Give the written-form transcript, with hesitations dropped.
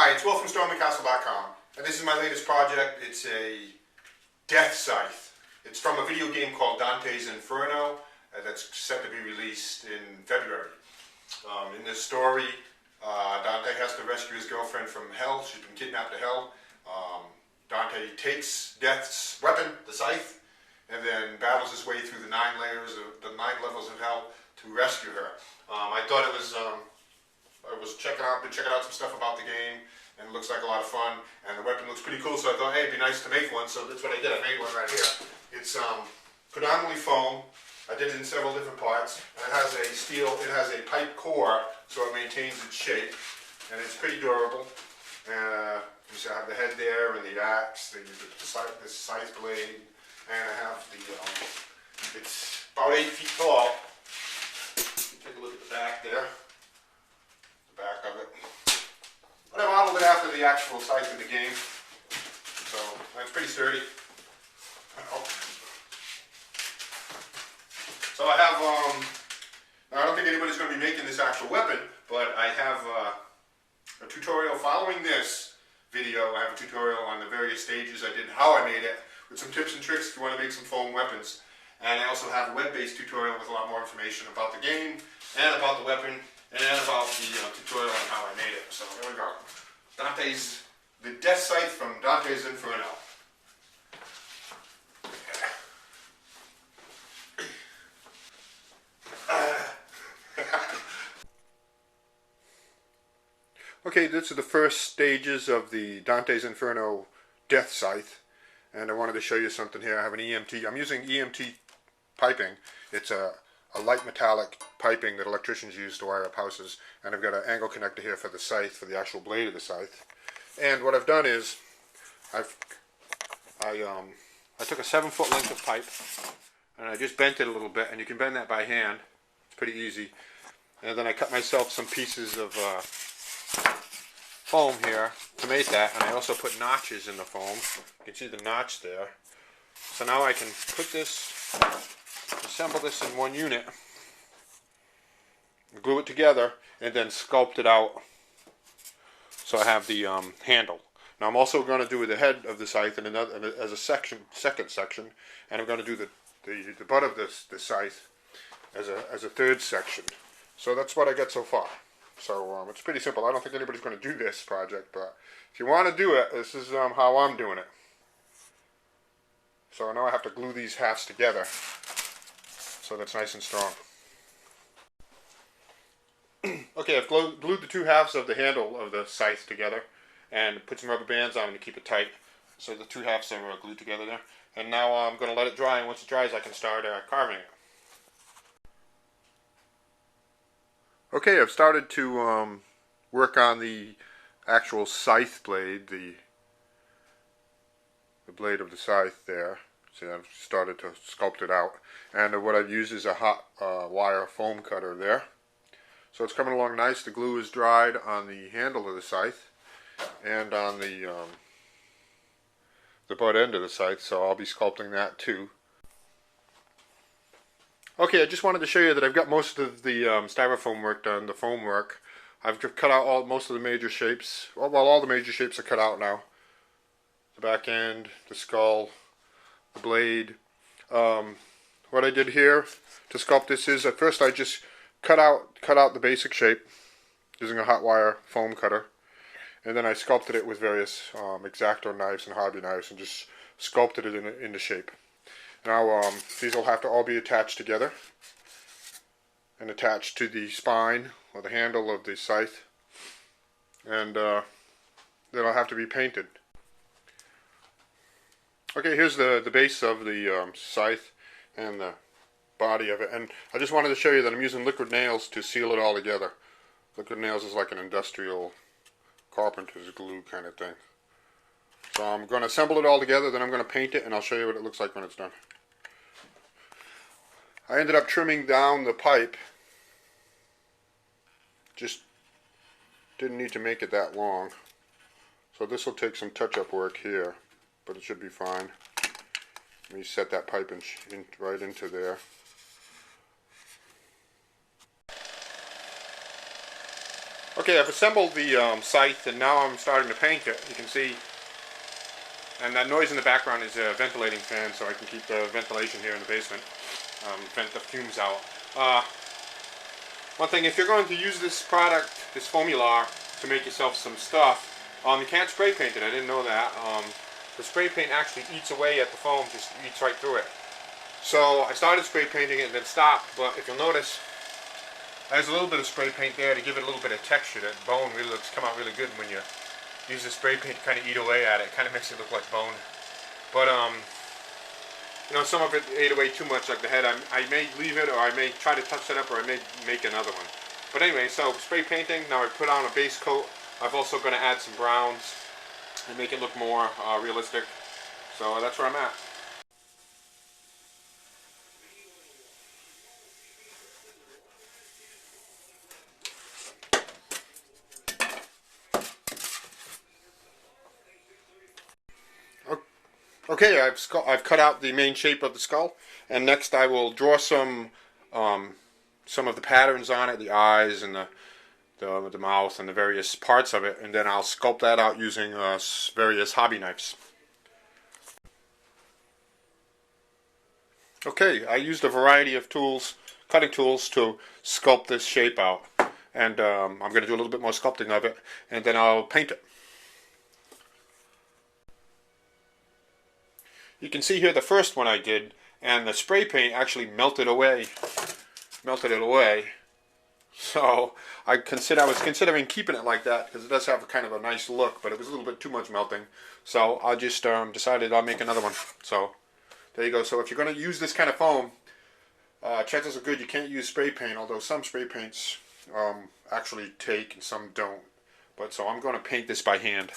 Hi, it's Will from StormyCastle.com, and this is my latest project. It's a death scythe. It's from a video game called Dante's Inferno that's set to be released in February. In this story, Dante has to rescue his girlfriend from hell. She's been kidnapped to hell. Dante takes Death's weapon, the scythe, and then battles his way through the 9 levels of hell to rescue her. I thought it was been checking out some stuff about the game, and it looks like a lot of fun, and the weapon looks pretty cool, so I thought, hey, it'd be nice to make one, so that's what I did. I made one right here. It's predominantly foam. I did it in several different parts, and it has a pipe core, so it maintains its shape, and it's pretty durable. And you see I have the head there, and the axe, the scythe blade, and I have it's about 8 feet tall. Take a look at the back there. Back of it. But I modeled it after the actual scythe in the game, so it's pretty sturdy. So I have, I don't think anybody's going to be making this actual weapon, but I have a tutorial following this video. I have a tutorial on the various stages I did, how I made it, with some tips and tricks if you want to make some foam weapons. And I also have a web-based tutorial with a lot more information about the game, and about the weapon, and about the tutorial on how I made it. So here we go. The death scythe from Dante's Inferno. Okay, this is the first stages of the Dante's Inferno death scythe, and I wanted to show you something here. I have an EMT. I'm using EMT piping. It's a light metallic piping that electricians use to wire up houses, and I've got an angle connector here for the scythe, for the actual blade of the scythe. And what I've done is I took a 7-foot length of pipe, and I just bent it a little bit, and you can bend that by hand. It's pretty easy. And then I cut myself some pieces of foam here to make that, and I also put notches in the foam. You can see the notch there. So now I can put this, assemble this in one unit, glue it together, and then sculpt it out so I have the handle. Now I'm also going to do the head of the scythe in another, as a second section, and I'm going to do the butt of the scythe as a third section. So that's what I got so far. So it's pretty simple. I don't think anybody's going to do this project, but if you want to do it, this is how I'm doing it. So now I have to glue these halves together so that's nice and strong. Okay, I've glued the 2 halves of the handle of the scythe together and put some rubber bands on them to keep it tight. So the 2 halves are glued together there. And now I'm going to let it dry, and once it dries I can start carving it. Okay, I've started to work on the actual scythe blade, the blade of the scythe there. See, I've started to sculpt it out, and what I've used is a hot wire foam cutter there. So it's coming along nice. The glue is dried on the handle of the scythe and on the butt end of the scythe, so I'll be sculpting that too. Okay, I just wanted to show you that I've got most of the styrofoam work done, the foam work. I've cut out most of the major shapes. Well, all the major shapes are cut out now. The back end, the skull, the blade. What I did here to sculpt this is, at first I just cut out the basic shape using a hot wire foam cutter, and then I sculpted it with various X-Acto knives and hobby knives and just sculpted it into shape. Now these will have to all be attached together and attached to the spine or the handle of the scythe, and they'll have to be painted. Okay, here's the base of the scythe and the body of it, and I just wanted to show you that I'm using liquid nails to seal it all together. Liquid nails is like an industrial carpenter's glue kind of thing. So I'm going to assemble it all together, then I'm going to paint it, and I'll show you what it looks like when it's done. I ended up trimming down the pipe. Just didn't need to make it that long. So this will take some touch-up work here, but it should be fine. Let me set that pipe right into there. Okay, I've assembled the scythe, and now I'm starting to paint it. You can see, and that noise in the background is a ventilating fan, so I can keep the ventilation here in the basement, vent the fumes out. One thing, if you're going to use this product, this formula, to make yourself some stuff, you can't spray paint it. I didn't know that. The spray paint actually eats away at the foam, just eats right through it. So I started spray painting it and then stopped, but if you'll notice, there's a little bit of spray paint there to give it a little bit of texture. That bone really come out really good when you use the spray paint to kind of eat away at it. It kind of makes it look like bone. But you know, some of it ate away too much, like the head. I may leave it, or I may try to touch that up, or I may make another one. But anyway, so spray painting. Now I put on a base coat. I'm also going to add some browns and make it look more realistic. So that's where I'm at. Okay, I've cut out the main shape of the skull, and next I will draw some of the patterns on it, the eyes and the mouth and the various parts of it, and then I'll sculpt that out using various hobby knives. Okay, I used a variety of tools, cutting tools, to sculpt this shape out, and I'm going to do a little bit more sculpting of it, and then I'll paint it. You can see here the first one I did, and the spray paint actually melted it away. So I was considering keeping it like that because it does have a kind of a nice look, but it was a little bit too much melting. So I just decided I'll make another one. So there you go. So if you're going to use this kind of foam, chances are good you can't use spray paint, although some spray paints actually take and some don't. But so I'm going to paint this by hand.